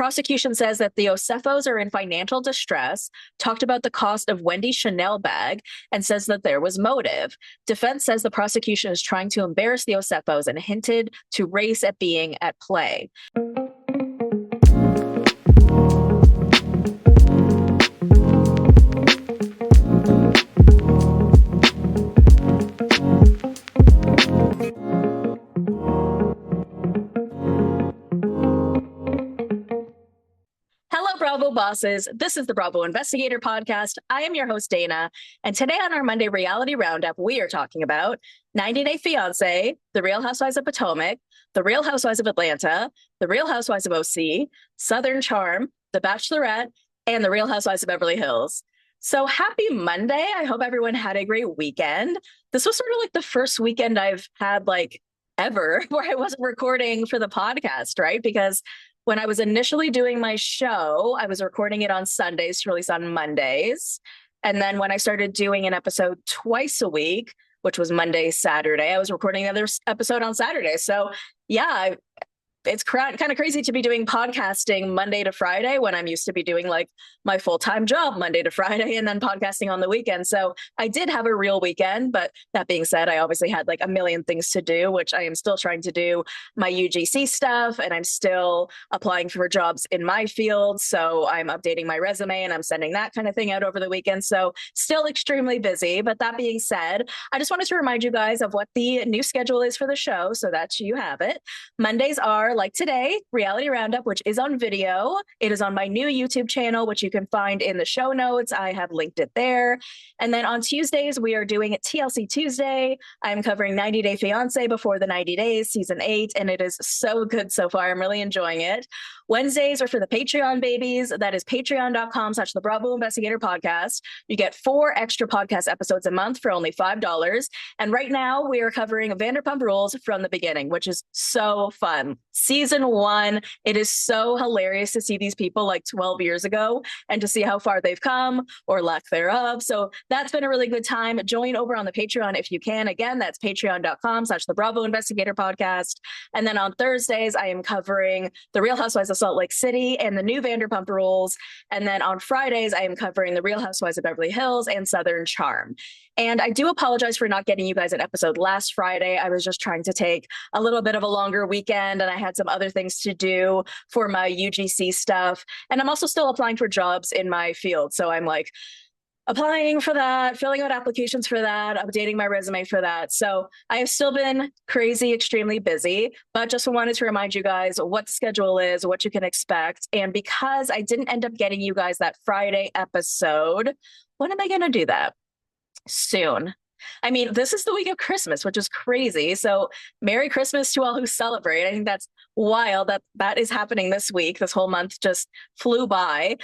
Prosecution says that the Osefos are in financial distress, talked about the cost of Wendy's Chanel bag, and says that there was motive. Defense says the prosecution is trying to embarrass the Osefos and hinted to race at being at play. Bravo bosses, this is the Bravo Investigator Podcast. I am your host, Dana, and today on our Monday Reality Roundup, we are talking about 90 Day Fiance, The Real Housewives of Potomac, The Real Housewives of Atlanta, The Real Housewives of OC, Southern Charm, The Bachelorette, and The Real Housewives of Beverly Hills. So happy Monday. I hope everyone had a great weekend. This was sort of like the first weekend I've had ever where I wasn't recording for the podcast, right? Because when I was initially doing my show, I was recording it on Sundays to release on Mondays. And then when I started doing an episode twice a week, which was Monday, Saturday, I was recording the other episode on Saturday. So yeah, it's kind of crazy to be doing podcasting Monday to Friday when I'm used to be doing my full-time job Monday to Friday and then podcasting on the weekend. So I did have a real weekend, but that being said, I obviously had a million things to do, which I am still trying to do my UGC stuff, and I'm still applying for jobs in my field. So I'm updating my resume and I'm sending that kind of thing out over the weekend. So still extremely busy. But that being said, I just wanted to remind you guys of what the new schedule is for the show so that you have it. Mondays are like today, Reality Roundup, which is on video. It is on my new YouTube channel, which you can find in the show notes. I have linked it there. And then on Tuesdays, we are doing TLC Tuesday. I'm covering 90 Day Fiance Before the 90 Days, season 8, and it is so good so far. I'm really enjoying it. Wednesdays are for the Patreon babies. That is patreon.com/the Bravo Investigator Podcast. You get 4 extra podcast episodes a month for only $5. And right now we are covering Vanderpump Rules from the beginning, which is so fun. Season 1, it is so hilarious to see these people 12 years ago and to see how far they've come or lack thereof. So that's been a really good time. Join over on the Patreon if you can. Again, that's patreon.com/the Bravo Investigator Podcast. And then on Thursdays, I am covering The Real Housewives of Salt Lake City and the new Vanderpump Rules. And then on Fridays, I am covering The Real Housewives of Beverly Hills and Southern Charm. And I do apologize for not getting you guys an episode last Friday. I was just trying to take a little bit of a longer weekend, and I had some other things to do for my UGC stuff. And I'm also still applying for jobs in my field. So I'm applying for that, filling out applications for that, updating my resume for that. So I have still been crazy, extremely busy, but just wanted to remind you guys what the schedule is, what you can expect. And because I didn't end up getting you guys that Friday episode, when am I going to do that? Soon. I mean, this is the week of Christmas, which is crazy. So Merry Christmas to all who celebrate. I think that's wild that is happening this week. This whole month just flew by,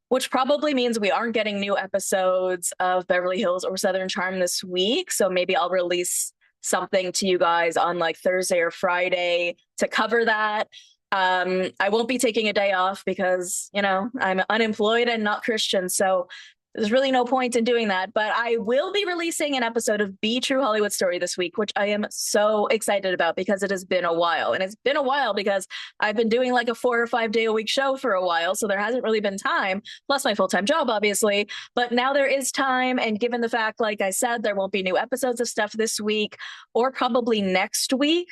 which probably means we aren't getting new episodes of Beverly Hills or Southern Charm this week. So maybe I'll release something to you guys on Thursday or Friday to cover that. I won't be taking a day off because, I'm unemployed and not Christian. So there's really no point in doing that, but I will be releasing an episode of Be True Hollywood Story this week, which I am so excited about because it has been a while. And it's been a while because I've been doing a 4 or 5 day a week show for a while. So there hasn't really been time, plus my full-time job, obviously. But now there is time. And given the fact, like I said, there won't be new episodes of stuff this week or probably next week,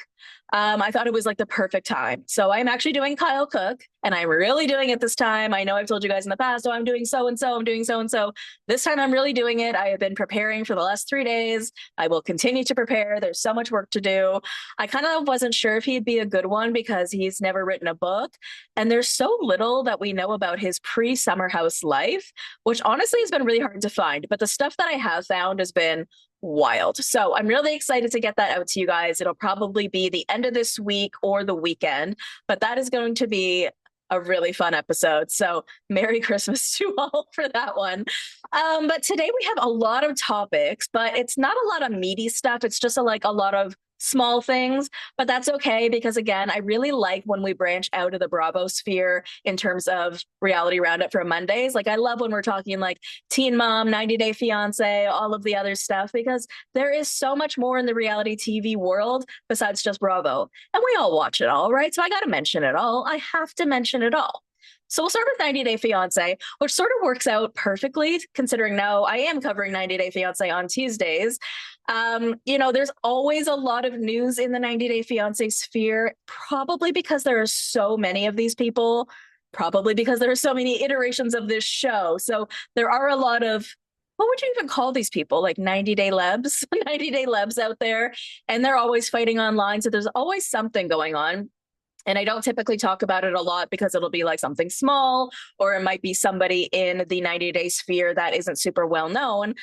I thought it was the perfect time. So I'm actually doing Kyle Cook, and I'm really doing it this time. I know I've told you guys in the past, I'm doing so-and-so, I'm doing so-and-so. This time I'm really doing it. I have been preparing for the last 3 days. I will continue to prepare. There's so much work to do. I kind of wasn't sure if he'd be a good one because he's never written a book. And there's so little that we know about his pre-Summer House life, which honestly has been really hard to find. But the stuff that I have found has been wild. So I'm really excited to get that out to you guys. It'll probably be the end of this week or the weekend, but that is going to be a really fun episode. So Merry Christmas to all for that one. But today we have a lot of topics, but it's not a lot of meaty stuff. It's just a lot of small things, but that's okay because again, I really like when we branch out of the Bravo sphere in terms of Reality Roundup for Mondays. I love when we're talking Teen Mom, 90 Day Fiance, all of the other stuff, because there is so much more in the reality TV world besides just Bravo. And we all watch it all, right? So I got to mention it all. I have to mention it all. So we'll start with 90 Day Fiance, which sort of works out perfectly considering now I am covering 90 Day Fiance on Tuesdays. There's always a lot of news in the 90 Day Fiance sphere, probably because there are so many of these people, probably because there are so many iterations of this show. So there are a lot of, what would you even call these people? Like 90 Day Lebs, 90 Day Lebs out there, and they're always fighting online. So there's always something going on. And I don't typically talk about it a lot because it'll be like something small, or it might be somebody in the 90 Day sphere that isn't super well known.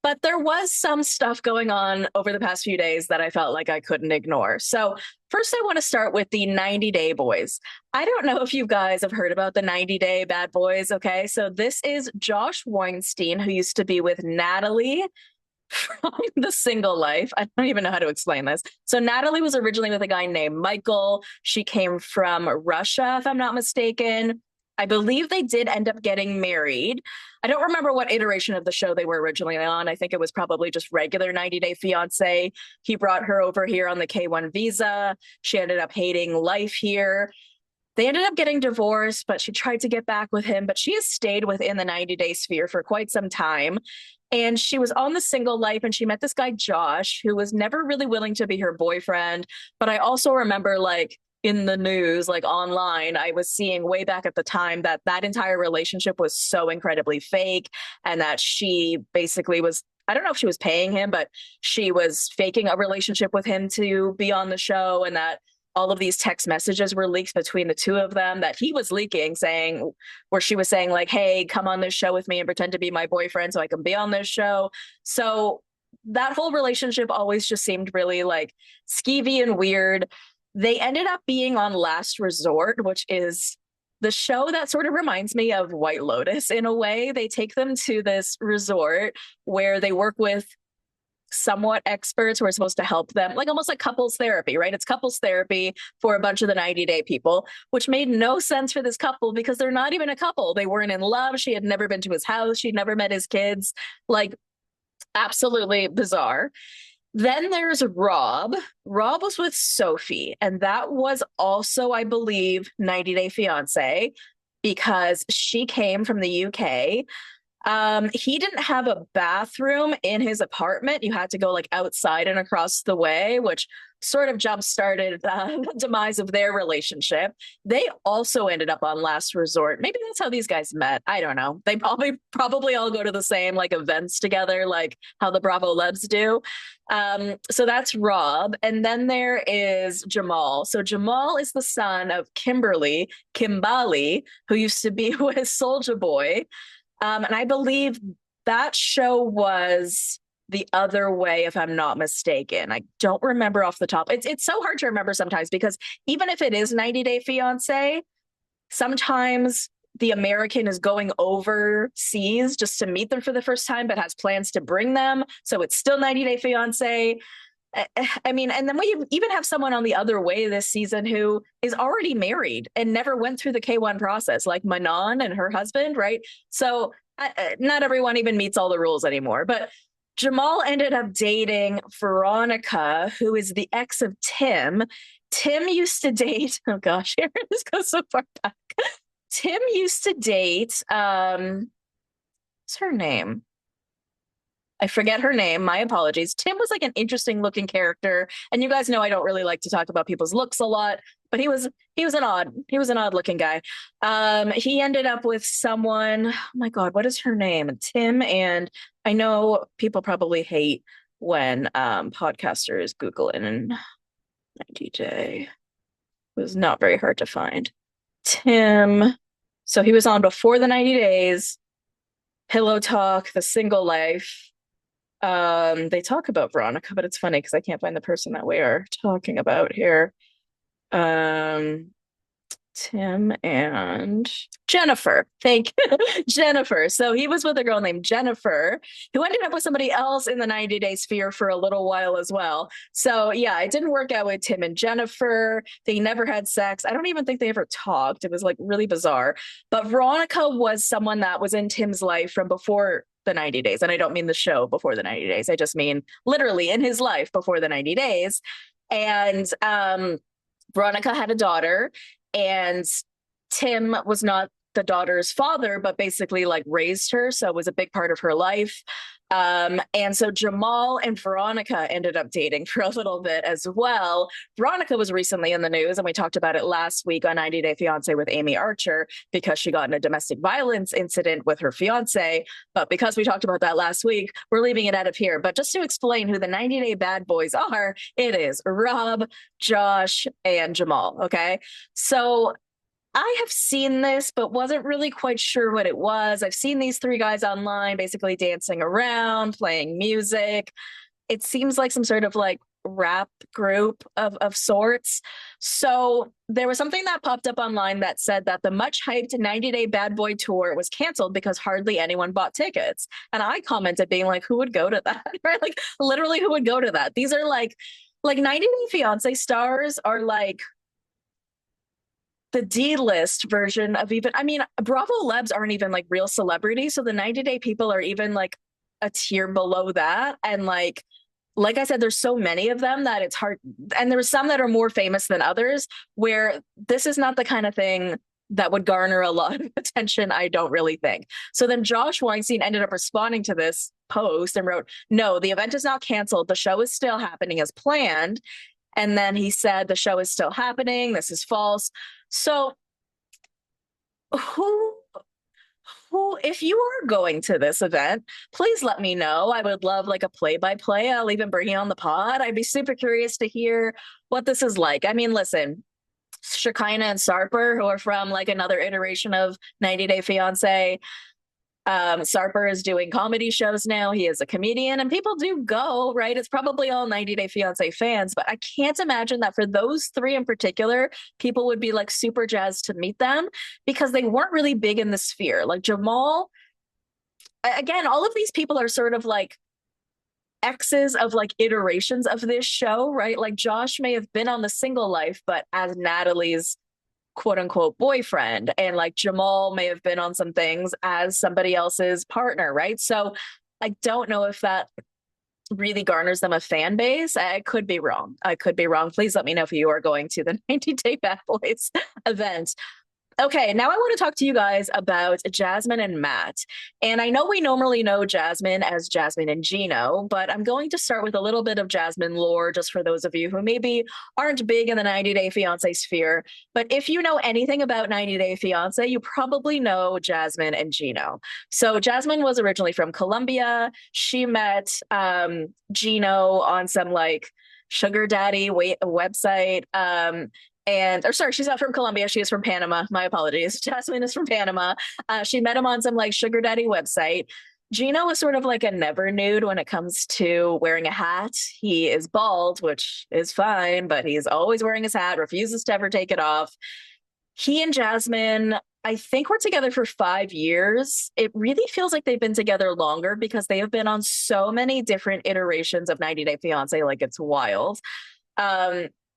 But there was some stuff going on over the past few days that I felt like I couldn't ignore. So first, I want to start with the 90 Day Boys. I don't know if you guys have heard about the 90 Day Bad Boys. Okay, so this is Josh Weinstein, who used to be with Natalie from The Single Life. I don't even know how to explain this. So Natalie was originally with a guy named Michael. She came from Russia, if I'm not mistaken. I believe they did end up getting married. I don't remember what iteration of the show they were originally on. I think it was probably just regular 90 Day Fiance. He brought her over here on the K1 visa. She ended up hating life here. They ended up getting divorced, but she tried to get back with him. But she has stayed within the 90 Day sphere for quite some time. And she was on The Single Life, and she met this guy, Josh, who was never really willing to be her boyfriend. But I also remember, like, in the news, like online, I was seeing way back at the time that that entire relationship was so incredibly fake, and that she basically was, I don't know if she was paying him, but she was faking a relationship with him to be on the show, and that all of these text messages were leaked between the two of them that he was leaking, saying, where she was saying like, hey, come on this show with me and pretend to be my boyfriend so I can be on this show. So that whole relationship always just seemed really like skeevy and weird. They ended up being on Last Resort, which is the show that sort of reminds me of White Lotus in a way. They take them to this resort where they work with somewhat experts who are supposed to help them, like almost like couples therapy, right? It's couples therapy for a bunch of the 90 Day people, which made no sense for this couple because they're not even a couple. They weren't in love. She had never been to his house. She'd never met his kids. Like, absolutely bizarre. Then there's Rob. Rob was with Sophie, and that was also, I believe, 90 Day Fiance because she came from the UK. He didn't have a bathroom in his apartment. You had to go like outside and across the way, which sort of jump-started the demise of their relationship. They also ended up on Last Resort. Maybe that's how these guys met. I don't know. They probably all go to the same like events together, like how the Bravo Lebs do. So that's Rob. And then there is Jamal. So Jamal is the son of Kimbali, who used to be with Soulja Boy. And I believe that show was The Other Way, if I'm not mistaken. I don't remember off the top. It's so hard to remember sometimes because even if it is 90 Day Fiance, sometimes the American is going overseas just to meet them for the first time, but has plans to bring them. So it's still 90 Day Fiance. I mean, and then we even have someone on The Other Way this season who is already married and never went through the K1 process, like Manon and her husband, right? So not everyone even meets all the rules anymore. But Jamal ended up dating Veronica, who is the ex of Tim. Tim used to date, oh gosh, here this goes so far back. Tim used to date, what's her name? I forget her name. My apologies. Tim was like an interesting looking character. And you guys know I don't really like to talk about people's looks a lot, but he was an odd looking guy. He ended up with someone, oh my God, what is her name? Tim, and I know people probably hate when podcasters Google it, and 90 Day. It was not very hard to find. Tim. So he was on before the 90 Days, Pillow Talk, The Single Life. They talk about Veronica, but it's funny because I can't find the person that we are talking about here. Tim and Jennifer. Thank you. Jennifer. So he was with a girl named Jennifer who ended up with somebody else in the 90 Day sphere for a little while as well. So yeah, it didn't work out with Tim and Jennifer. They never had sex. I don't even think they ever talked. It was like really bizarre. But Veronica was someone that was in Tim's life from before the 90 Days. And I don't mean the show Before the 90 Days. I just mean literally in his life before the 90 Days. And Veronica had a daughter, and Tim was not the daughter's father, but basically like raised her. So it was a big part of her life. And so Jamal and Veronica ended up dating for a little bit as well. Veronica was recently in the news, and we talked about it last week on 90 Day Fiance with Amy Archer because she got in a domestic violence incident with her fiance. But because we talked about that last week, we're leaving it out of here. But just to explain who the 90 Day Bad Boys are, it is Rob, Josh, and Jamal. Okay. So I have seen this, but wasn't really quite sure what it was. I've seen these three guys online basically dancing around, playing music. It seems like some sort of like rap group of sorts. So there was something that popped up online that said that the much hyped 90 Day Bad Boy tour was canceled because hardly anyone bought tickets. And I commented being like, who would go to that? Right? Like literally who would go to that? These are like 90 Day Fiance stars are like the D-list version of even, I mean, Bravo Lebs aren't even like real celebrities. So the 90 Day people are even like a tier below that. And like I said, there's so many of them that it's hard. And there's some that are more famous than others where this is not the kind of thing that would garner a lot of attention, I don't really think. So then Josh Weinstein ended up responding to this post and wrote, no, the event is not canceled. The show is still happening as planned. And then he said, the show is still happening. This is false. So who, if you are going to this event, please let me know. I would love like a play-by-play. I'll even bring you on the pod. I'd be super curious to hear what this is like. I mean, listen, Shekinah and Sarper, who are from like another iteration of 90 Day Fiance. Sarper is doing comedy shows now. He is a comedian and people do go, right? It's probably all 90 Day Fiance fans, but I can't imagine that for those three in particular, people would be like super jazzed to meet them because they weren't really big in the sphere. Like Jamal, again, all of these people are sort of like exes of like iterations of this show, right? Like Josh may have been on The Single Life, but as Natalie's quote unquote boyfriend, and like Jamal may have been on some things as somebody else's partner, right? So I don't know if that really garners them a fan base. I could be wrong. Please let me know if you are going to the 90 Day Bad Boys event. Okay, now I want to talk to you guys about Jasmine and Matt. And I know we normally know Jasmine as Jasmine and Gino, but I'm going to start with a little bit of Jasmine lore just for those of you who maybe aren't big in the 90 Day Fiance sphere. But if you know anything about 90 Day Fiance, you probably know Jasmine and Gino. So Jasmine was originally from Colombia. She met Gino on some like sugar daddy website. She's not from Colombia. She is from Panama. My apologies. Jasmine is from Panama. She met him on some like sugar daddy website. Gino is sort of like a never nude when it comes to wearing a hat. He is bald, which is fine, but he's always wearing his hat, refuses to ever take it off. He and Jasmine, I think, were together for 5 years. It really feels like they've been together longer because they have been on so many different iterations of 90 Day Fiance. Like it's wild.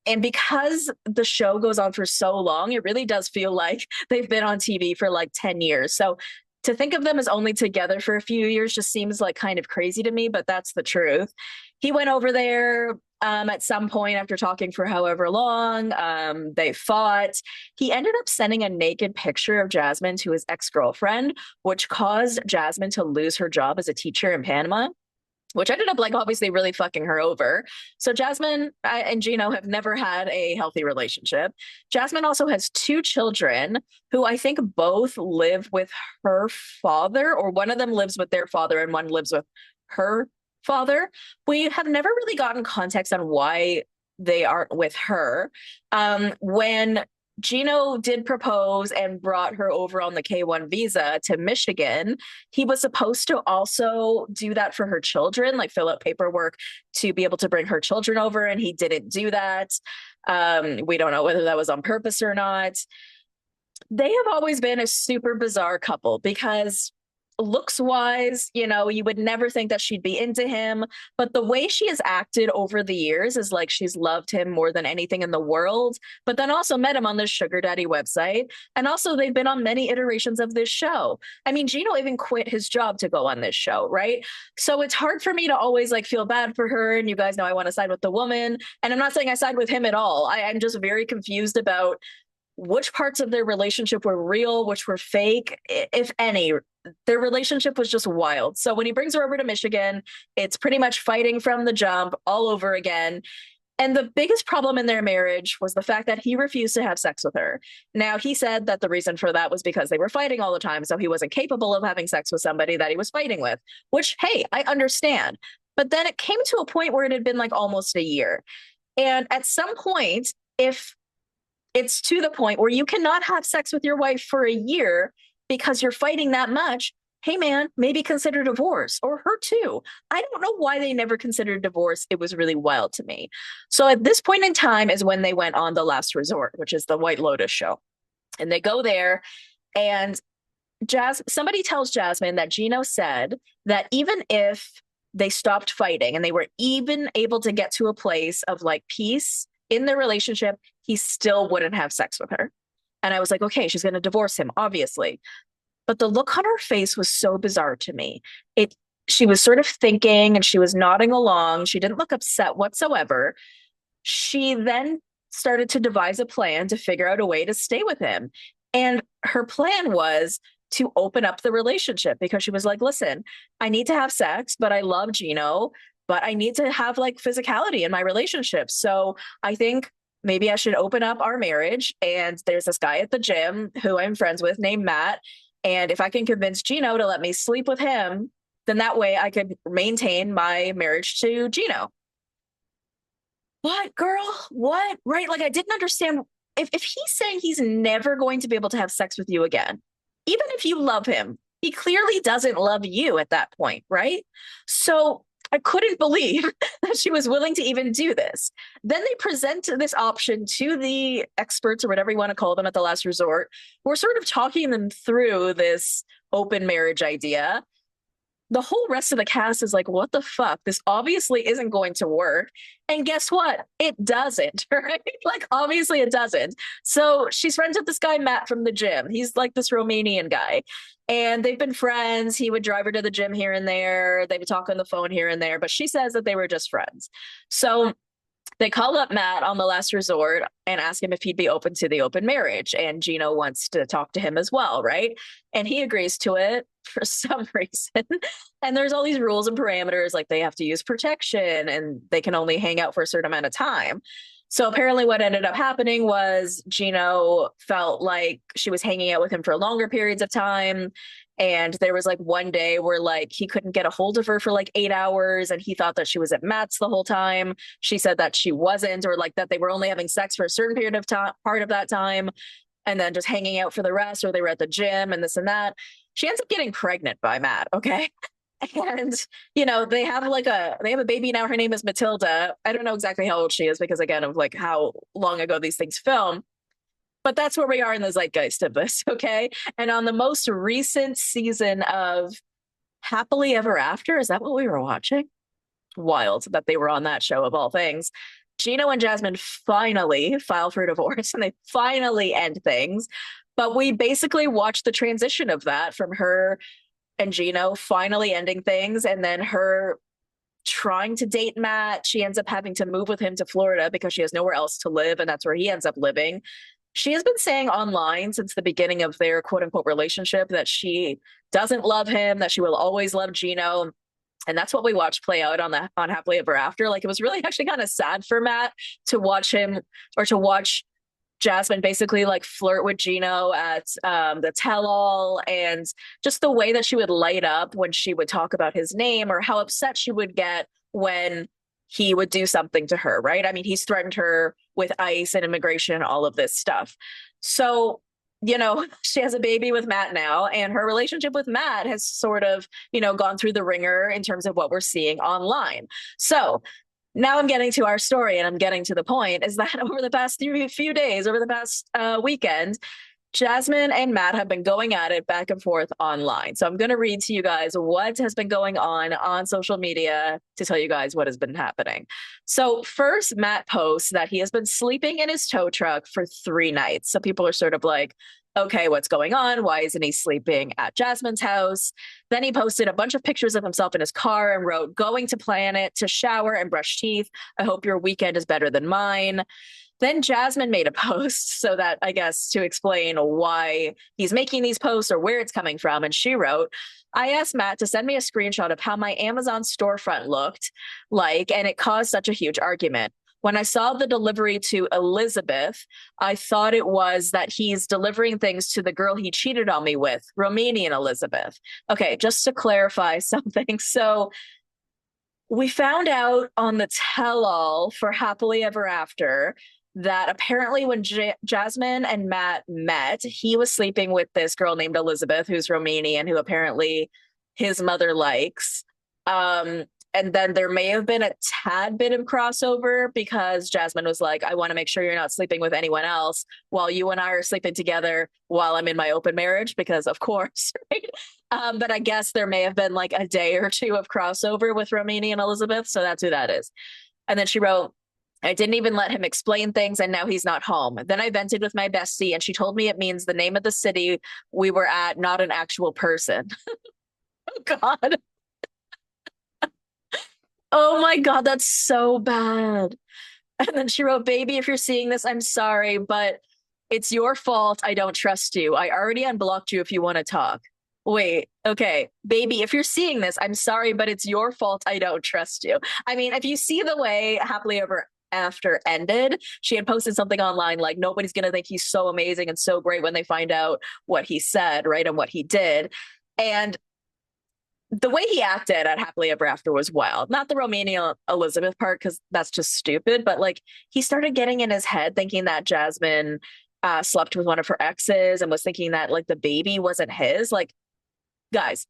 And because the show goes on for so long, it really does feel like they've been on TV for like 10 years. So to think of them as only together for a few years just seems like kind of crazy to me, but that's the truth. He went over there at some point after talking for however long. They fought. He ended up sending a naked picture of Jasmine to his ex-girlfriend, which caused Jasmine to lose her job as a teacher in Panama, which ended up like obviously really fucking her over. So Jasmine and Gino have never had a healthy relationship. Jasmine also has 2 children who I think both live with her father, or one of them lives with their father and one lives with her father. We have never really gotten context on why they aren't with her. When Gino did propose and brought her over on the K-1 visa to Michigan, he was supposed to also do that for her children, like fill out paperwork to be able to bring her children over, and he didn't do that. We don't know whether that was on purpose or not. They have always been a super bizarre couple because looks wise, you know, you would never think that she'd be into him, but the way she has acted over the years is like she's loved him more than anything in the world, but then also met him on this sugar daddy website. And also they've been on many iterations of this show. I mean, Gino even quit his job to go on this show, right? So it's hard for me to always like feel bad for her. And you guys know I want to side with the woman. And I'm not saying I side with him at all. I'm just very confused about which parts of their relationship were real, which were fake, if any. Their relationship was just wild. So when he brings her over to Michigan, it's pretty much fighting from the jump all over again. And the biggest problem in their marriage was the fact that he refused to have sex with her. Now, he said that the reason for that was because they were fighting all the time. So he wasn't capable of having sex with somebody that he was fighting with, which, hey, I understand. But then it came to a point where it had been like almost a year. And at some point, if it's to the point where you cannot have sex with your wife for a year because you're fighting that much, hey man, maybe consider divorce, or her too. I don't know why they never considered divorce. It was really wild to me. So at this point in time is when they went on The Last Resort, which is the White Lotus show. And they go there, and somebody tells Jasmine that Gino said that even if they stopped fighting and they were even able to get to a place of like peace in their relationship, he still wouldn't have sex with her. And I was like, okay, she's going to divorce him, obviously. But the look on her face was so bizarre to me. She was sort of thinking and she was nodding along. She didn't look upset whatsoever. She then started to devise a plan to figure out a way to stay with him. And her plan was to open up the relationship, because she was like, listen, I need to have sex, but I love Gino, but I need to have like physicality in my relationship. So I think maybe I should open up our marriage. And there's this guy at the gym who I'm friends with named Matt. And if I can convince Gino to let me sleep with him, then that way I could maintain my marriage to Gino. What, girl? What? Right? Like, I didn't understand. If he's saying he's never going to be able to have sex with you again, even if you love him, he clearly doesn't love you at that point, right? So I couldn't believe that she was willing to even do this. Then they present this option to the experts, or whatever you want to call them, at The Last Resort. We're sort of talking them through this open marriage idea. The whole rest of the cast is like, what the fuck? This obviously isn't going to work. And guess what? It doesn't, right? Like, obviously it doesn't. So she's friends with this guy, Matt, from the gym. He's like this Romanian guy. And they've been friends. He would drive her to the gym here and there. They would talk on the phone here and there. But she says that they were just friends. So they call up Matt on The Last Resort and ask him if he'd be open to the open marriage. And Gino wants to talk to him as well, right? And he agrees to it for some reason. And there's all these rules and parameters, like they have to use protection and they can only hang out for a certain amount of time. So apparently what ended up happening was Gino felt like she was hanging out with him for longer periods of time. And there was like one day where like he couldn't get a hold of her for like 8 hours, and he thought that she was at Matt's the whole time. She said that she wasn't, or like that they were only having sex for a certain period of time, part of that time, and then just hanging out for the rest, or they were at the gym and this and that. She ends up getting pregnant by Matt, okay? And, you know, they have a baby now. Her name is Matilda. I don't know exactly how old she is because, again, of like how long ago these things film. But that's where we are in the zeitgeist of this, okay? And on the most recent season of Happily Ever After, is that what we were watching? Wild that they were on that show of all things. Gino and Jasmine finally file for divorce and they finally end things. But we basically watched the transition of that from her and Gino finally ending things, and then her trying to date Matt. She ends up having to move with him to Florida because she has nowhere else to live, and that's where he ends up living. She has been saying online since the beginning of their quote unquote relationship that she doesn't love him, that she will always love Gino. And that's what we watched play out on Happily Ever After. Like, it was really actually kind of sad for Matt to watch him, or to watch Jasmine basically like flirt with Gino at the tell-all, and just the way that she would light up when she would talk about his name, or how upset she would get when he would do something to her, right? I mean, he's threatened her with ICE and immigration and all of this stuff. So, you know, she has a baby with Matt now, and her relationship with Matt has sort of, you know, gone through the ringer in terms of what we're seeing online. So now I'm getting to our story, and I'm getting to the point, is that over the past few days, over the past weekend, Jasmine and Matt have been going at it back and forth online. So I'm going to read to you guys what has been going on social media to tell you guys what has been happening. So first, Matt posts that he has been sleeping in his tow truck for 3 nights. So people are sort of like, okay, what's going on? Why isn't he sleeping at Jasmine's house? Then he posted a bunch of pictures of himself in his car and wrote, going to Planet to shower and brush teeth. I hope your weekend is better than mine. Then Jasmine made a post so that I guess to explain why he's making these posts or where it's coming from. And she wrote, I asked Matt to send me a screenshot of how my Amazon storefront looked like, and it caused such a huge argument. When I saw the delivery to Elizabeth, I thought it was that he's delivering things to the girl he cheated on me with, Romanian Elizabeth. Okay, just to clarify something. So we found out on the tell-all for Happily Ever After that apparently when Jasmine and Matt met, he was sleeping with this girl named Elizabeth, who's Romanian, who apparently his mother likes. And then there may have been a tad bit of crossover because Jasmine was like, I want to make sure you're not sleeping with anyone else while you and I are sleeping together while I'm in my open marriage, because of course, right? But I guess there may have been like a day or two of crossover with Romanian Elizabeth. So that's who that is. And then she wrote, I didn't even let him explain things, and now he's not home. Then I vented with my bestie, and she told me it means the name of the city we were at, not an actual person. Oh, God. Oh, my God. That's so bad. And then she wrote, baby, if you're seeing this, I'm sorry, but it's your fault. I don't trust you. I already unblocked you if you want to talk. Wait, okay. Baby, if you're seeing this, I'm sorry, but it's your fault. I don't trust you. I mean, if you see the way Happily Ever After ended, she had posted something online like, nobody's going to think he's so amazing and so great when they find out what he said, right? And what he did. And the way he acted at Happily Ever After was wild. Not the Romania Elizabeth part, because that's just stupid, but like he started getting in his head thinking that Jasmine slept with one of her exes and was thinking that like the baby wasn't his. Like, guys,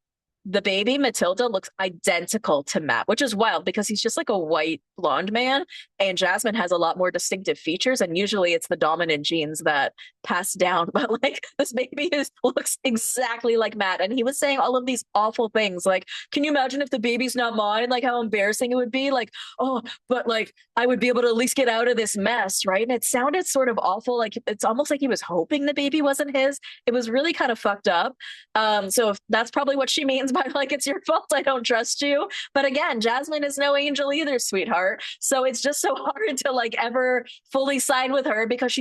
the baby Matilda looks identical to Matt, which is wild because he's just like a white blonde man, and Jasmine has a lot more distinctive features, and usually it's the dominant genes that pass down. But like this baby looks exactly like Matt, and he was saying all of these awful things like, can you imagine if the baby's not mine, like how embarrassing it would be, like, oh, but like I would be able to at least get out of this mess, right? And it sounded sort of awful, like it's almost like he was hoping the baby wasn't his. It was really kind of fucked up. So if that's probably what she means by like, it's your fault, I don't trust you. But again, Jasmine is no angel either, sweetheart. So it's just so hard to like ever fully side with her because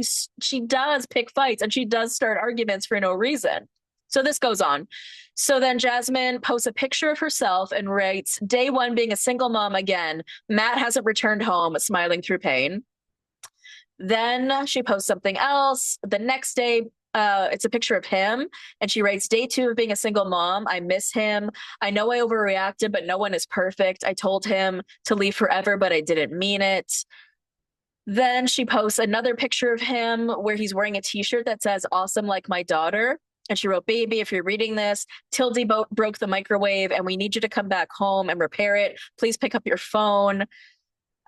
she does pick fights and she does start arguments for no reason. So this goes on. So then Jasmine posts a picture of herself and writes, day one being a single mom again. Matt hasn't returned home, smiling through pain. Then she posts something else. The next day, it's a picture of him, and she writes, day two of being a single mom. I miss him. I know I overreacted, but no one is perfect. I told him to leave forever, but I didn't mean it. Then she posts another picture of him where he's wearing a t-shirt that says awesome like my daughter. And she wrote, baby, if you're reading this, Tildy broke the microwave and we need you to come back home and repair it. Please pick up your phone.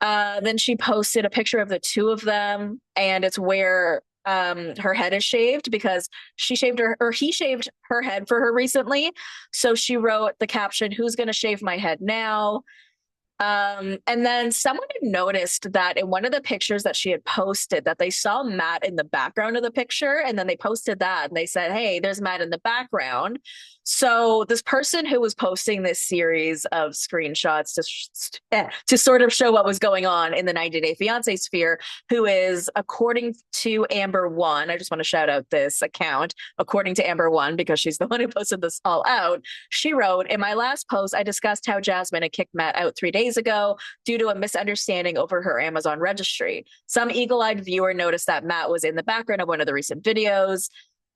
Then she posted a picture of the two of them, and it's where her head is shaved because he shaved her head for her recently. So she wrote the caption, who's going to shave my head now? And then someone had noticed that in one of the pictures that she had posted that they saw Matt in the background of the picture. And then they posted that and they said, hey, there's Matt in the background. So this person who was posting this series of screenshots to sort of show what was going on in the 90 Day Fiance sphere, who is, according to Amber One, I just want to shout out this account, according to Amber One, because she's the one who posted this all out. She wrote, in my last post, I discussed how Jasmine had kicked Matt out 3 days ago due to a misunderstanding over her Amazon registry. Some eagle-eyed viewer noticed that Matt was in the background of one of the recent videos.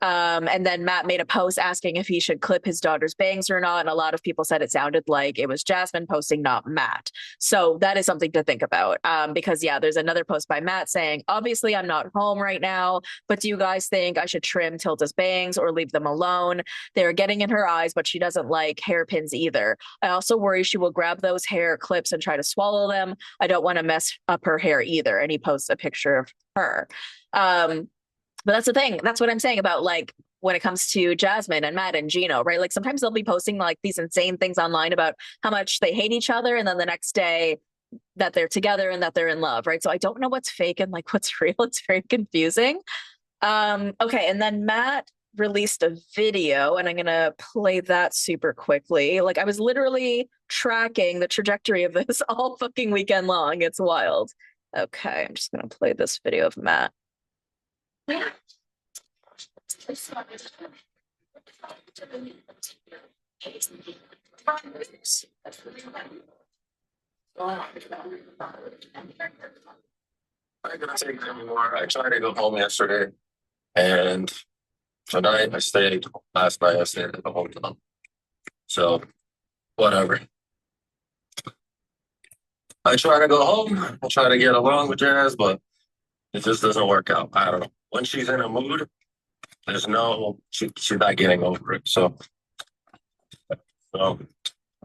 And then Matt made a post asking if he should clip his daughter's bangs or not. And a lot of people said it sounded like it was Jasmine posting, not Matt. So that is something to think about. Because, yeah, there's another post by Matt saying, obviously, I'm not home right now, but do you guys think I should trim Tilda's bangs or leave them alone? They're getting in her eyes, but she doesn't like hairpins either. I also worry she will grab those hair clips and try to swallow them. I don't want to mess up her hair either. And he posts a picture of her. But that's the thing. That's what I'm saying about like when it comes to Jasmine and Matt and Gino, right? Like sometimes they'll be posting like these insane things online about how much they hate each other. And then the next day that they're together and that they're in love, right? So I don't know what's fake and like what's real. It's very confusing. Okay. And then Matt released a video and I'm going to play that super quickly. Like I was literally tracking the trajectory of this all fucking weekend long. It's wild. Okay, I'm just gonna play this video of Matt. I couldn't take it anymore. I tried to go home yesterday, and tonight I stayed. Last night I stayed at the hotel. So whatever. I try to go home. I try to get along with Jazz, but it just doesn't work out. I don't know. When she's in a mood, there's no she's not getting over it. So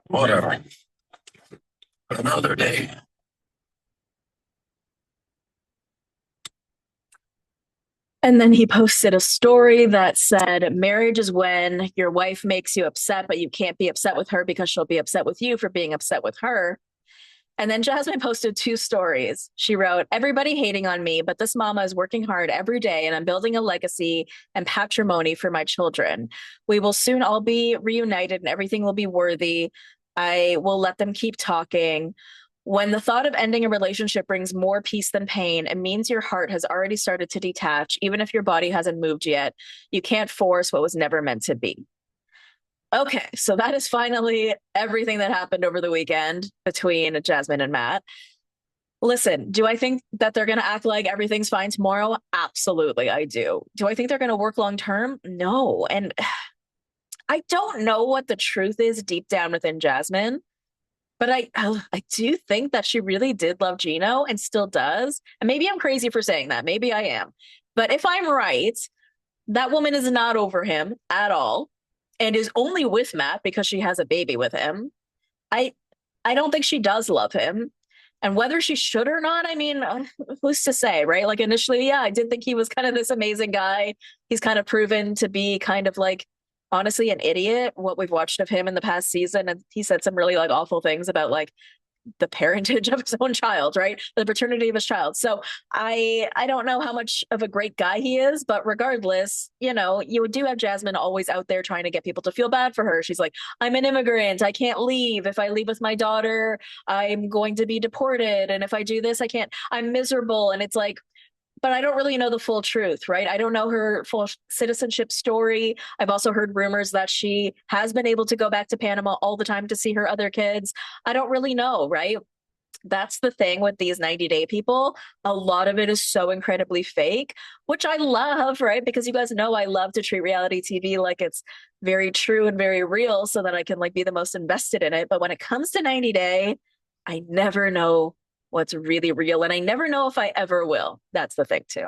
whatever. Another day. And then he posted a story that said, marriage is when your wife makes you upset, but you can't be upset with her because she'll be upset with you for being upset with her. And then Jasmine posted two stories. She wrote, everybody hating on me, but this mama is working hard every day and I'm building a legacy and patrimony for my children. We will soon all be reunited and everything will be worthy. I will let them keep talking. When the thought of ending a relationship brings more peace than pain, it means your heart has already started to detach, even if your body hasn't moved yet. You can't force what was never meant to be. Okay, so that is finally everything that happened over the weekend between Jasmine and Matt. Listen, do I think that they're going to act like everything's fine tomorrow? Absolutely, I do. Do I think they're going to work long term? No. And I don't know what the truth is deep down within Jasmine, but I do think that she really did love Gino and still does. And maybe I'm crazy for saying that. Maybe I am. But if I'm right, that woman is not over him at all and is only with Matt because she has a baby with him. I I don't think she does love him. And whether she should or not, I mean, who's to say, right? Like initially, yeah, I did think he was kind of this amazing guy. He's kind of proven to be kind of like, honestly, an idiot, what we've watched of him in the past season. And he said some really like awful things about like the parentage of his own child, right? The paternity of his child. So I don't know how much of a great guy he is, but regardless, you know, you do have Jasmine always out there trying to get people to feel bad for her. She's like, I'm an immigrant. I can't leave. If I leave with my daughter, I'm going to be deported. And if I do this, I can't, I'm miserable. And it's like, but I don't really know the full truth, right? I don't know her full citizenship story. I've also heard rumors that she has been able to go back to Panama all the time to see her other kids. I don't really know, right? That's the thing with these 90-day people. A lot of it is so incredibly fake, which I love, right? Because you guys know I love to treat reality TV like it's very true and very real so that I can like be the most invested in it. But when it comes to 90 Day, I never know what's really real. And I never know if I ever will. That's the thing, too.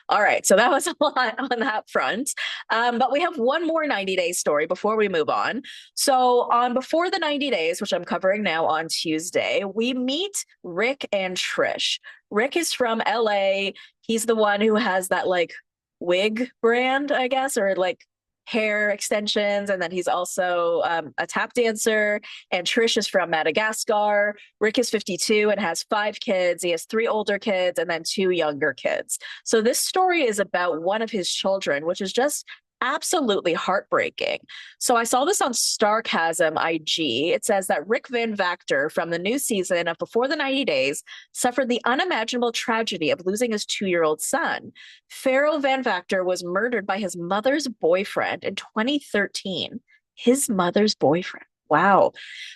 All right. So that was a lot on that front. But we have one more 90-day story before we move on. So, on Before the 90 Days, which I'm covering now on Tuesday, we meet Rick and Trish. Rick is from LA. He's the one who has that like wig brand, I guess, or like hair extensions. And then he's also a tap dancer. And Trish is from Madagascar. Rick is 52 and has 5 kids. He has 3 older kids and then 2 younger kids. So this story is about one of his children, which is just absolutely heartbreaking. So I saw this on Starcasm IG. It says that Rick Van Vactor from the new season of Before the 90 Days suffered the unimaginable tragedy of losing his 2-year-old son. Pharaoh Van Vactor was murdered by his mother's boyfriend in 2013. His mother's boyfriend. Wow.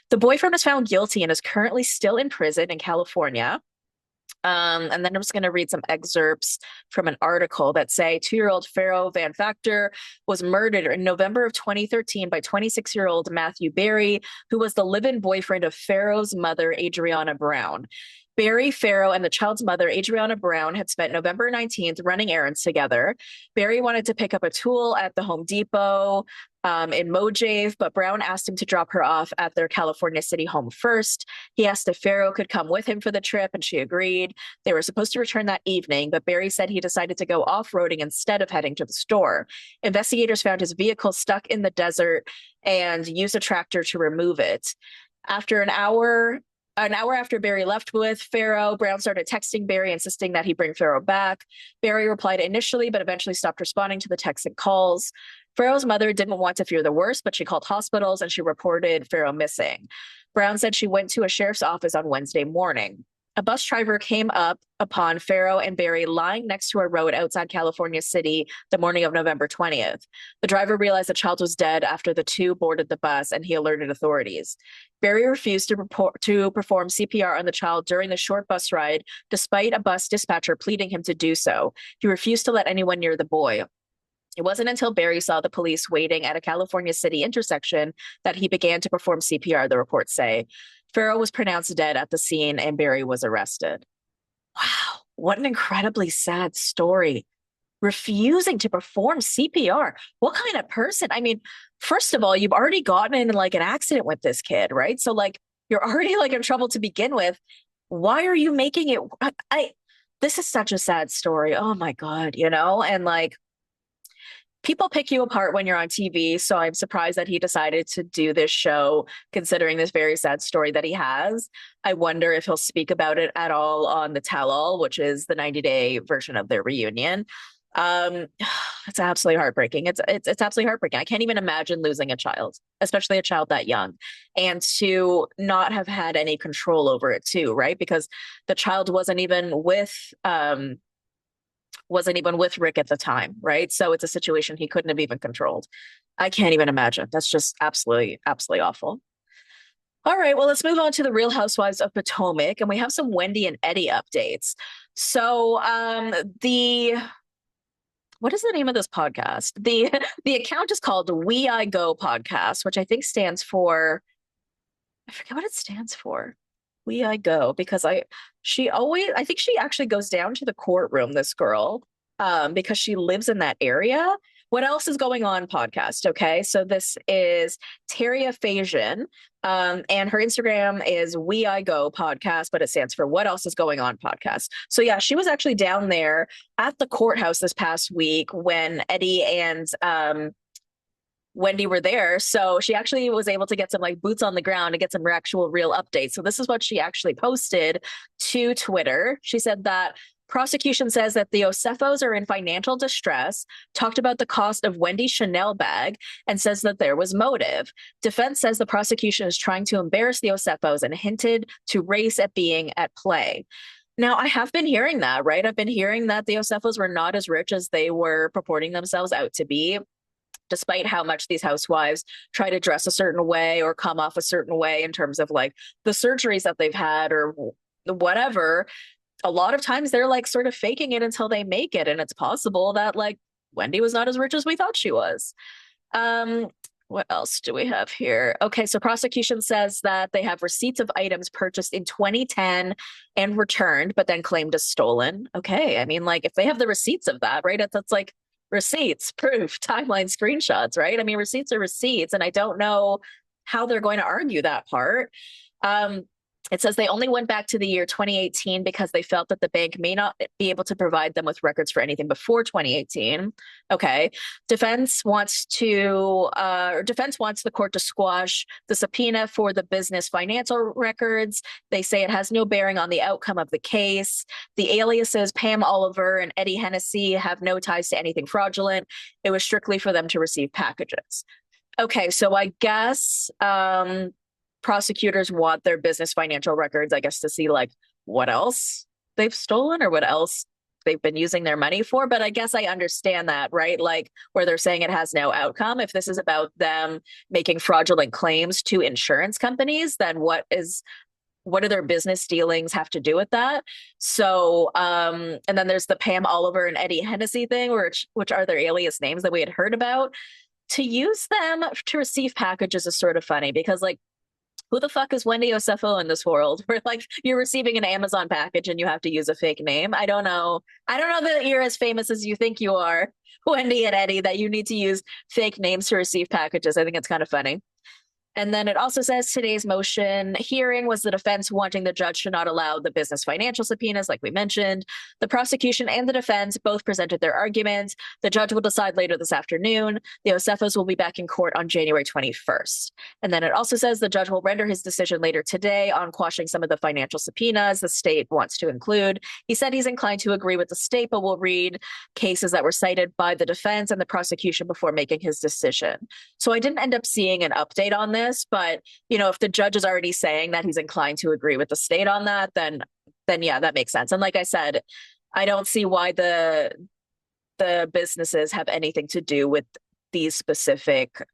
The boyfriend was found guilty and is currently still in prison in California. And then I'm just going to read some excerpts from an article that say 2-year-old Pharaoh Van Vactor was murdered in November of 2013 by 26-year-old Matthew Berry, who was the live-in boyfriend of Pharaoh's mother, Adriana Brown. Barry, Pharaoh, and the child's mother, Adriana Brown, had spent November 19th running errands together. Barry wanted to pick up a tool at the Home Depot in Mojave, but Brown asked him to drop her off at their California City home first. He asked if Pharaoh could come with him for the trip, and she agreed. They were supposed to return that evening, but Barry said he decided to go off-roading instead of heading to the store. Investigators found his vehicle stuck in the desert and used a tractor to remove it. After an hour after Barry left with Pharaoh, Brown started texting Barry, insisting that he bring Pharaoh back. Barry replied initially, but eventually stopped responding to the texts and calls. Pharaoh's mother didn't want to fear the worst, but she called hospitals and she reported Pharaoh missing. Brown said she went to a sheriff's office on Wednesday morning. A bus driver came up upon Farrow and Barry lying next to a road outside California City the morning of November 20th. The driver realized the child was dead after the two boarded the bus, and he alerted authorities. Barry refused to perform CPR on the child during the short bus ride, despite a bus dispatcher pleading him to do so. He refused to let anyone near the boy. It wasn't until Barry saw the police waiting at a California City intersection that he began to perform CPR, the reports say. Farrow was pronounced dead at the scene and Barry was arrested. Wow, what an incredibly sad story. Refusing to perform CPR. What kind of person? I mean, first of all, you've already gotten in like an accident with this kid, right? So like you're already like in trouble to begin with. Why are you making it? This is such a sad story. Oh my God, and like people pick you apart when you're on TV. So I'm surprised that he decided to do this show, considering this very sad story that he has. I wonder if he'll speak about it at all on the Tell All, which is the 90-day version of their reunion. It's absolutely heartbreaking. It's absolutely heartbreaking. I can't even imagine losing a child, especially a child that young, and to not have had any control over it too, right? Because the child wasn't even with Rick at the time, right? So it's a situation he couldn't have even controlled. I can't even imagine. That's just absolutely, absolutely awful. All right, well, let's move on to the Real Housewives of Potomac, and we have some Wendy and Eddie updates. So what is the name of this podcast? The account is called We I Go Podcast, which I think stands for, I forget what it stands for. We I Go, because I think she actually goes down to the courtroom, this girl, because she lives in that area. What else is going on podcast? Okay, so this is Taria Fajan, and her Instagram is We I Go Podcast, but it stands for What Else Is Going On Podcast. So yeah, she was actually down there at the courthouse this past week when Eddie and Wendy were there. So she actually was able to get some like boots on the ground and get some actual real updates. So this is what she actually posted to Twitter. She said that prosecution says that the Osefos are in financial distress, talked about the cost of Wendy's Chanel bag, and says that there was motive. Defense says the prosecution is trying to embarrass the Osefos and hinted to race at being at play. Now, I have been hearing that, right? I've been hearing that the Osefos were not as rich as they were purporting themselves out to be, despite how much these housewives try to dress a certain way or come off a certain way in terms of like the surgeries that they've had or whatever. A lot of times they're like sort of faking it until they make it. And it's possible that like Wendy was not as rich as we thought she was. What else do we have here? Okay, so prosecution says that they have receipts of items purchased in 2010 and returned, but then claimed as stolen. Okay, I mean, like if they have the receipts of that, right? That's like receipts, proof, timeline, screenshots, right? I mean, receipts are receipts, and I don't know how they're going to argue that part. It says they only went back to the year 2018 because they felt that the bank may not be able to provide them with records for anything before 2018. Okay. Defense wants the court to squash the subpoena for the business financial records. They say it has no bearing on the outcome of the case. The aliases Pam Oliver and Eddie Hennessy have no ties to anything fraudulent. It was strictly for them to receive packages. Okay, so I guess prosecutors want their business financial records, I guess, to see like what else they've stolen or what else they've been using their money for. But I guess I understand that, right? Like where they're saying it has no outcome. If this is about them making fraudulent claims to insurance companies, then what do their business dealings have to do with that? So, and then there's the Pam Oliver and Eddie Hennessy thing, which are their alias names that we had heard about. To use them to receive packages is sort of funny because like, who the fuck is Wendy Osefo in this world? Where like you're receiving an Amazon package and you have to use a fake name. I don't know. I don't know that you're as famous as you think you are, Wendy and Eddie, that you need to use fake names to receive packages. I think it's kind of funny. And then it also says today's motion hearing was the defense wanting the judge to not allow the business financial subpoenas, like we mentioned. The prosecution and the defense both presented their arguments. The judge will decide later this afternoon. The Osefos will be back in court on January 21st. And then it also says the judge will render his decision later today on quashing some of the financial subpoenas the state wants to include. He said he's inclined to agree with the state, but will read cases that were cited by the defense and the prosecution before making his decision. So I didn't end up seeing an update on this. But, if the judge is already saying that he's inclined to agree with the state on that, then then yeah, that makes sense. And like I said, I don't see why the businesses have anything to do with these specific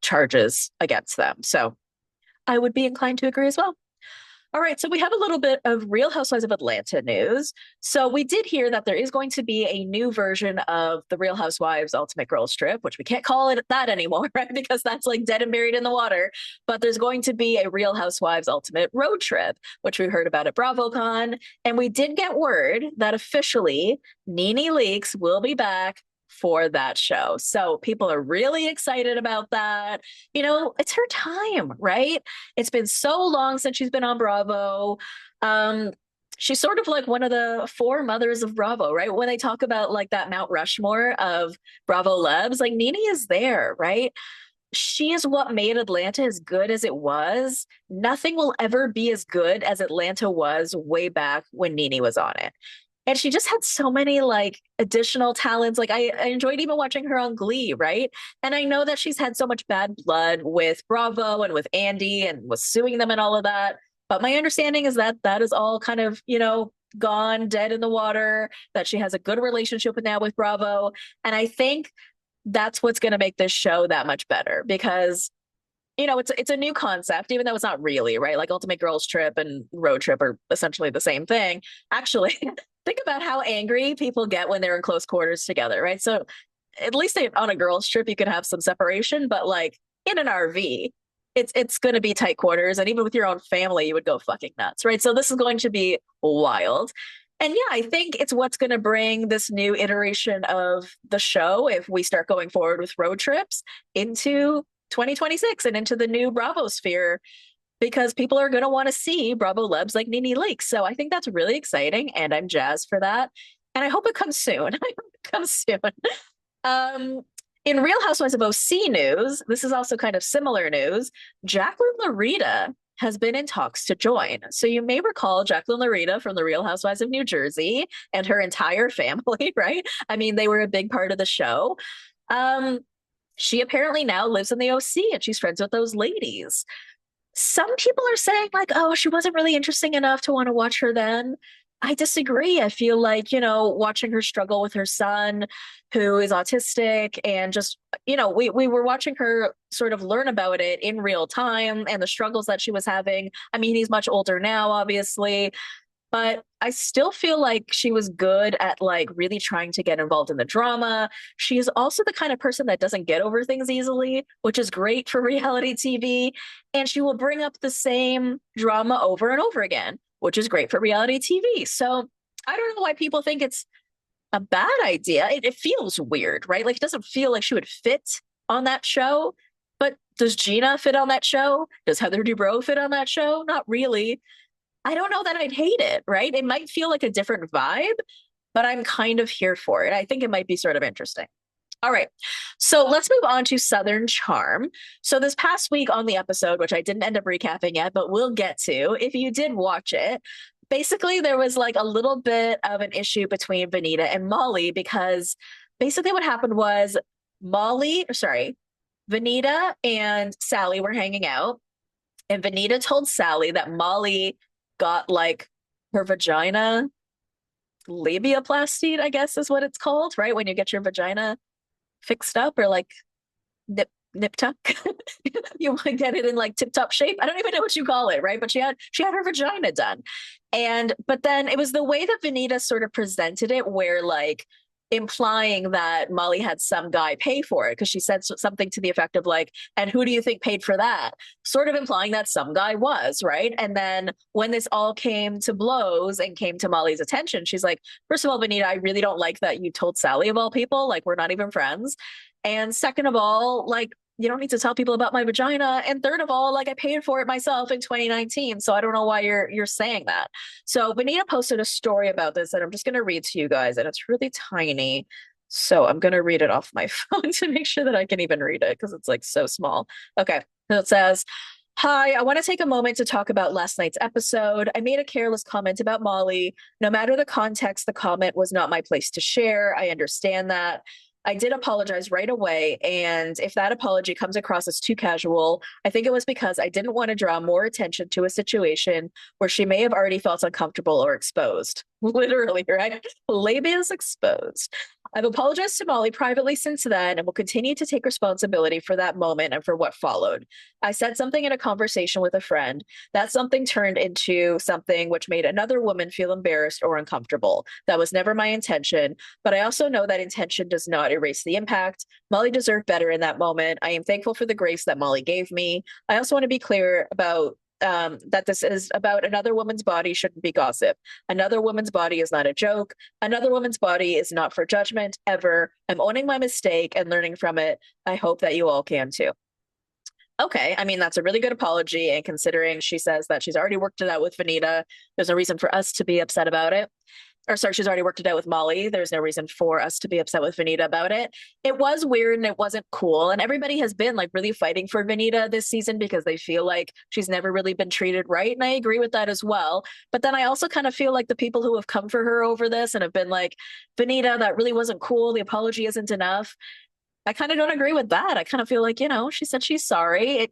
charges against them. So I would be inclined to agree as well. All right, so we have a little bit of Real Housewives of Atlanta news. So we did hear that there is going to be a new version of the Real Housewives Ultimate Girls Trip, which we can't call it that anymore, right? Because that's like dead and buried in the water. But there's going to be a Real Housewives Ultimate Road Trip, which we heard about at BravoCon. And we did get word that officially NeNe Leakes will be back for that show. So people are really excited about that. You know, it's her time, right? It's been so long since she's been on Bravo. She's sort of like one of the four mothers of Bravo, right? When they talk about like that Mount Rushmore of Bravo Lebs, like NeNe is there, right? She is what made Atlanta as good as it was. Nothing will ever be as good as Atlanta was way back when NeNe was on it. And she just had so many like additional talents. Like I enjoyed even watching her on Glee, right? And I know that she's had so much bad blood with Bravo and with Andy and was suing them and all of that. But my understanding is that that is all kind of, you know, gone dead in the water, that she has a good relationship now with Bravo. And I think that's what's going to make this show that much better because you know, it's a new concept, even though it's not really, right? Like Ultimate Girls Trip and Road Trip are essentially the same thing. Actually, think about how angry people get when they're in close quarters together, right? So at least on a girls trip, you could have some separation, but like in an RV, it's going to be tight quarters. And even with your own family, you would go fucking nuts, right? So this is going to be wild. And yeah, I think it's what's going to bring this new iteration of the show, if we start going forward with road trips, into 2026 and into the new Bravo sphere because people are going to want to see Bravo Lebs like NeNe Leakes. So I think that's really exciting and I'm jazzed for that. And I hope it comes soon. I hope it comes soon. In Real Housewives of OC news, this is also kind of similar news. Jacqueline Laurita has been in talks to join. So you may recall Jacqueline Laurita from the Real Housewives of New Jersey and her entire family, right? I mean, they were a big part of the show. She apparently now lives in the OC and she's friends with those ladies. Some people are saying, like, oh, she wasn't really interesting enough to want to watch her then. I disagree. I feel like, you know, watching her struggle with her son who is autistic and just, you know, we were watching her sort of learn about it in real time and the struggles that she was having. I mean, he's much older now, obviously, but I still feel like she was good at like really trying to get involved in the drama. She is also the kind of person that doesn't get over things easily, which is great for reality TV. And she will bring up the same drama over and over again, which is great for reality TV. So I don't know why people think it's a bad idea. It feels weird, right? Like it doesn't feel like she would fit on that show. But does Gina fit on that show? Does Heather Dubrow fit on that show? Not really. I don't know that I'd hate it, right? It might feel like a different vibe, but I'm kind of here for it. I think it might be sort of interesting. All right. So let's move on to Southern Charm. So this past week on the episode, which I didn't end up recapping yet, but we'll get to, if you did watch it, basically there was like a little bit of an issue between Vanita and Molly because basically what happened was Vanita and Sally were hanging out and Vanita told Sally that Molly got like her vagina labiaplasty, I guess is what it's called, right? When you get your vagina fixed up or like nip tuck. You want to get it in like tip top shape. I don't even know what you call it, right? But she had her vagina done. But then it was the way that Vanita sort of presented it where like implying that Molly had some guy pay for it because she said something to the effect of like, and who do you think paid for that? Sort of implying that some guy was, right? And then when this all came to blows and came to Molly's attention, she's like, first of all, Vanita, I really don't like that you told Sally of all people, like we're not even friends. And second of all, like you don't need to tell people about my vagina. And third of all, like I paid for it myself in 2019. So I don't know why you're saying that. So Vanita posted a story about this and I'm just going to read to you guys and it's really tiny. So I'm going to read it off my phone to make sure that I can even read it because it's like so small. Okay. So it says, hi, I want to take a moment to talk about last night's episode. I made a careless comment about Molly. No matter the context, the comment was not my place to share. I understand that. I did apologize right away. And if that apology comes across as too casual, I think it was because I didn't want to draw more attention to a situation where she may have already felt uncomfortable or exposed. Literally, right? Labia's exposed. I've apologized to Molly privately since then and will continue to take responsibility for that moment and for what followed. I said something in a conversation with a friend. That something turned into something which made another woman feel embarrassed or uncomfortable. That was never my intention, but I also know that intention does not erase the impact. Molly deserved better in that moment. I am thankful for the grace that Molly gave me. I also want to be clear about that this is about another woman's body shouldn't be gossip. Another woman's body is not a joke. Another woman's body is not for judgment, ever. I'm owning my mistake and learning from it. I hope that you all can too. Okay, I mean, that's a really good apology. And considering she says that she's already worked it out with Vanita, there's no reason for us to be upset about it. Or sorry, she's already worked it out with Molly. There's no reason for us to be upset with Vanita about it. It was weird and it wasn't cool. And everybody has been like really fighting for Vanita this season because they feel like she's never really been treated right. And I agree with that as well. But then I also kind of feel like the people who have come for her over this and have been like, Vanita, that really wasn't cool. The apology isn't enough. I kind of don't agree with that. I kind of feel like, she said she's sorry.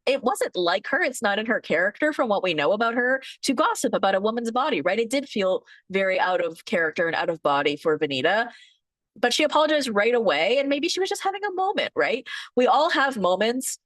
It wasn't like her. It's not in her character from what we know about her to gossip about a woman's body, right? It did feel very out of character and out of body for Vanita, but she apologized right away. And maybe she was just having a moment, right? We all have moments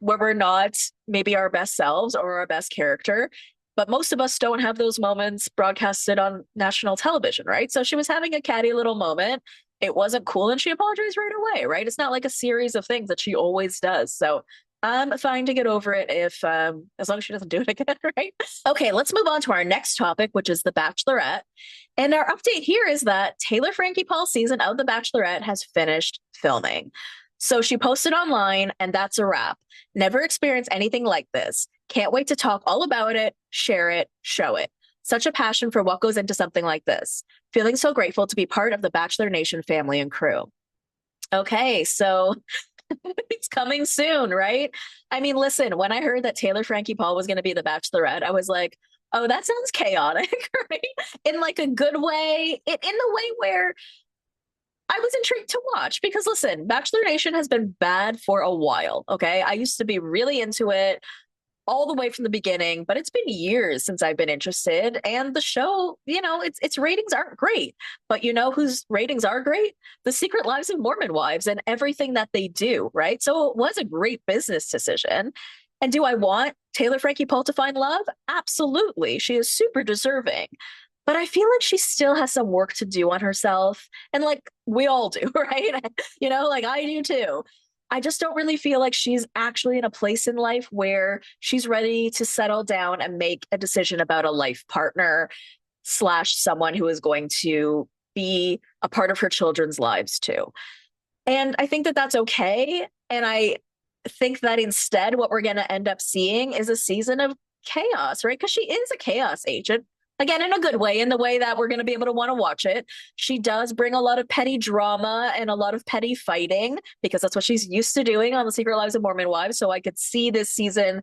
where we're not maybe our best selves or our best character, but most of us don't have those moments broadcasted on national television, right? So she was having a catty little moment. It wasn't cool and she apologized right away, right? It's not like a series of things that she always does. So I'm fine to get over it if, as long as she doesn't do it again, right? Okay, let's move on to our next topic, which is The Bachelorette. And our update here is that Taylor Frankie Paul season of The Bachelorette has finished filming. So she posted online, and that's a wrap. Never experienced anything like this. Can't wait to talk all about it, share it, show it. Such a passion for what goes into something like this. Feeling so grateful to be part of the Bachelor Nation family and crew. Okay, so it's coming soon, right? I mean, listen, when I heard that Taylor Frankie Paul was going to be the Bachelorette, I was like, oh, that sounds chaotic, right? In like a good way, in the way where I was intrigued to watch because listen, Bachelor Nation has been bad for a while, okay? I used to be really into it all the way from the beginning, but it's been years since I've been interested. And the show, its ratings aren't great. But you know whose ratings are great? The Secret Lives of Mormon Wives and everything that they do, right? So it was a great business decision. And do I want Taylor Frankie Paul to find love? Absolutely. She is super deserving. But I feel like she still has some work to do on herself. And like we all do, right? Like I do too. I just don't really feel like she's actually in a place in life where she's ready to settle down and make a decision about a life partner / someone who is going to be a part of her children's lives too. And I think that that's okay. And I think that instead what we're going to end up seeing is a season of chaos, right? Because she is a chaos agent. Again, in a good way, in the way that we're going to be able to want to watch it. She does bring a lot of petty drama and a lot of petty fighting because that's what she's used to doing on The Secret Lives of Mormon Wives. So I could see this season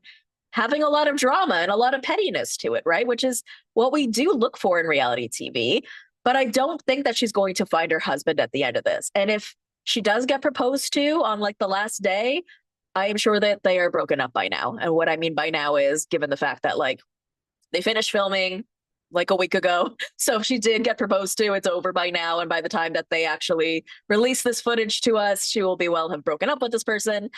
having a lot of drama and a lot of pettiness to it, right? Which is what we do look for in reality TV. But I don't think that she's going to find her husband at the end of this. And if she does get proposed to on like the last day, I am sure that they are broken up by now. And what I mean by now is given the fact that like they finished filming like a week ago. So if she did get proposed to, it's over by now. And by the time that they actually release this footage to us, she will be have broken up with this person.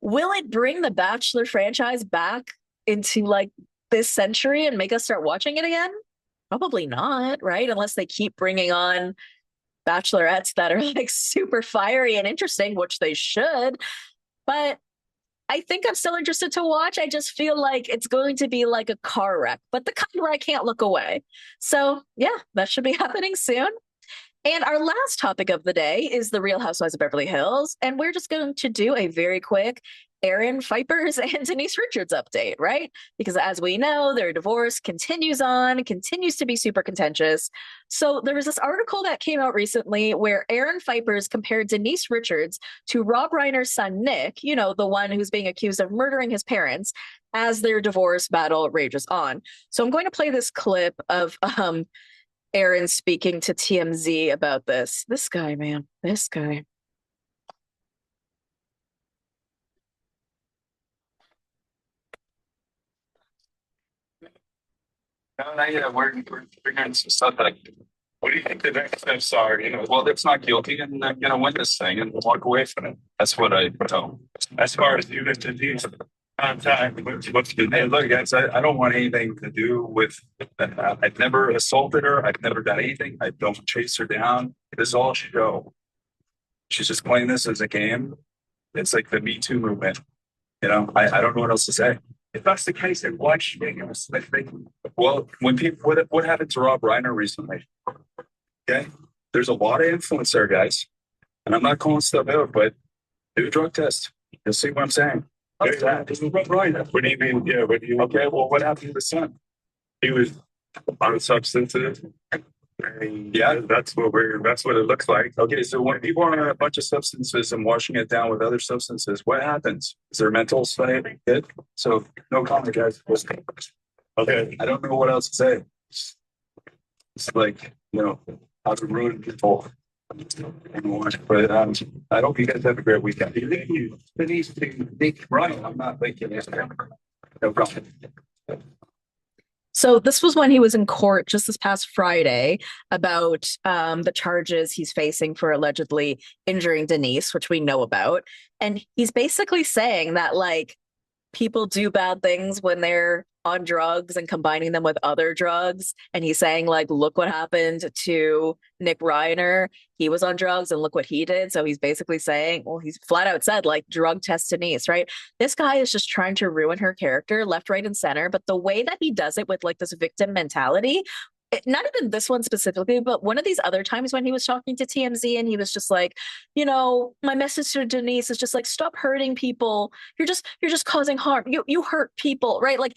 Will it bring the Bachelor franchise back into like this century and make us start watching it again? Probably not, right? Unless they keep bringing on bachelorettes that are like super fiery and interesting, which they should. But I think I'm still interested to watch. I just feel like it's going to be like a car wreck, but the kind where I can't look away. So yeah, that should be happening soon. And our last topic of the day is the Real Housewives of Beverly Hills. And we're just going to do a very quick Aaron Pfeiffer's and Denise Richards update, right? Because as we know, their divorce continues to be super contentious. So there was this article that came out recently where Aaron Pfeiffer's compared Denise Richards to Rob Reiner's son, Nick, the one who's being accused of murdering his parents, as their divorce battle rages on. So I'm going to play this clip of Aaron speaking to TMZ about this. This guy, man, this guy. Yeah, we're figuring some stuff out. What do you think the next steps are? Well, it's not guilty, and they're gonna win this thing and walk away from it. That's what I know. As far as you and Denise contact, hey, look, guys, I don't want anything to do with. I've never assaulted her. I've never done anything. I don't chase her down. This is all show. She's just playing this as a game. It's like the Me Too movement. I don't know what else to say. If that's the case, then why should they give us anything? Well, when people, what happened to Rob Reiner recently? Okay, there's a lot of influence there, guys, and I'm not calling stuff out, but do a drug test. You'll see what I'm saying. What's that? This is Rob Reiner. What do you mean? Yeah, what do you? Okay, well, what happened to the son? He was on substances. Yeah, that's what it looks like. Okay, so when people are on a bunch of substances and washing it down with other substances, what happens? Is their mental state good? So no comment, guys. Okay, I don't know what else to say. It's like, how to ruin people. But I hope you guys have a great weekend. Denise, right? I'm not thinking it. No problem. So this was when he was in court just this past Friday about the charges he's facing for allegedly injuring Denise, which we know about. And he's basically saying that, like, people do bad things when they're on drugs and combining them with other drugs. And he's saying, like, look what happened to Nick Reiner. He was on drugs and look what he did. So he's basically saying, well, he's flat out said, like, drug test Denise, right? This guy is just trying to ruin her character left, right, and center. But the way that he does it with, like, this victim mentality, not even this one specifically, but one of these other times when he was talking to TMZ and he was just like, my message to Denise is just like, stop hurting people. You're just causing harm. You hurt people, right? Like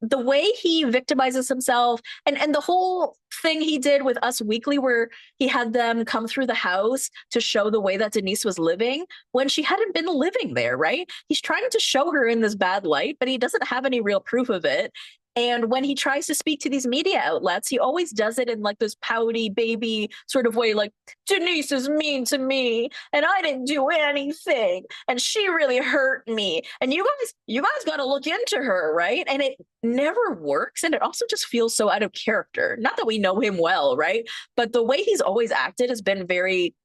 the way he victimizes himself and the whole thing he did with Us Weekly, where he had them come through the house to show the way that Denise was living when she hadn't been living there, right? He's trying to show her in this bad light, but he doesn't have any real proof of it. And when he tries to speak to these media outlets, he always does it in like this pouty baby sort of way, like, Denise is mean to me and I didn't do anything and she really hurt me. And you guys got to look into her, right? And it never works. And it also just feels so out of character. Not that we know him well, right? But the way he's always acted has been very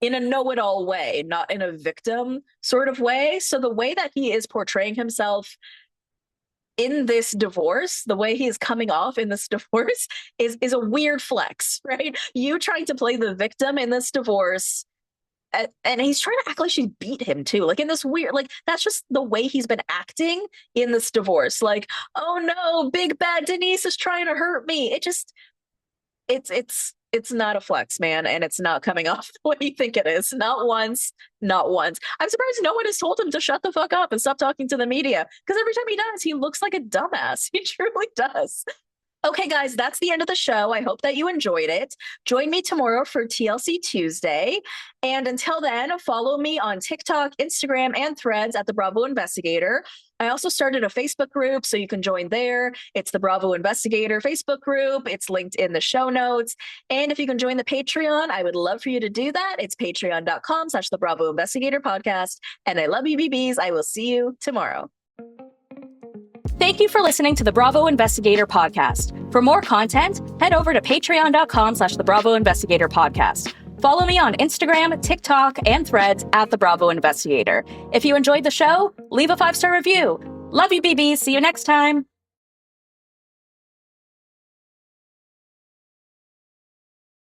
in a know-it-all way, not in a victim sort of way. So the way that he is portraying himself in this divorce, the way he's coming off in this divorce is a weird flex, right? You trying to play the victim in this divorce, and he's trying to act like she beat him too, like in this weird, like that's just the way he's been acting in this divorce. Like, oh no, big bad Denise is trying to hurt me. It's not a flex, man, and it's not coming off the way you think it is. Not once, not once. I'm surprised no one has told him to shut the fuck up and stop talking to the media, because every time he does, he looks like a dumbass. He truly does. Okay, guys, that's the end of the show. I hope that you enjoyed it. Join me tomorrow for TLC Tuesday. And until then, follow me on TikTok, Instagram, and Threads at The Bravo Investigator. I also started a Facebook group, so you can join there. It's the Bravo Investigator Facebook group. It's linked in the show notes. And if you can join the Patreon, I would love for you to do that. It's patreon.com/The Bravo Investigator Podcast. And I love you, BBs. I will see you tomorrow. Thank you for listening to the Bravo Investigator Podcast. For more content, head over to patreon.com/The Bravo Investigator Podcast. Follow me on Instagram, TikTok, and Threads at The Bravo Investigator. If you enjoyed the show, leave a 5-star review. Love you, BBs. See you next time.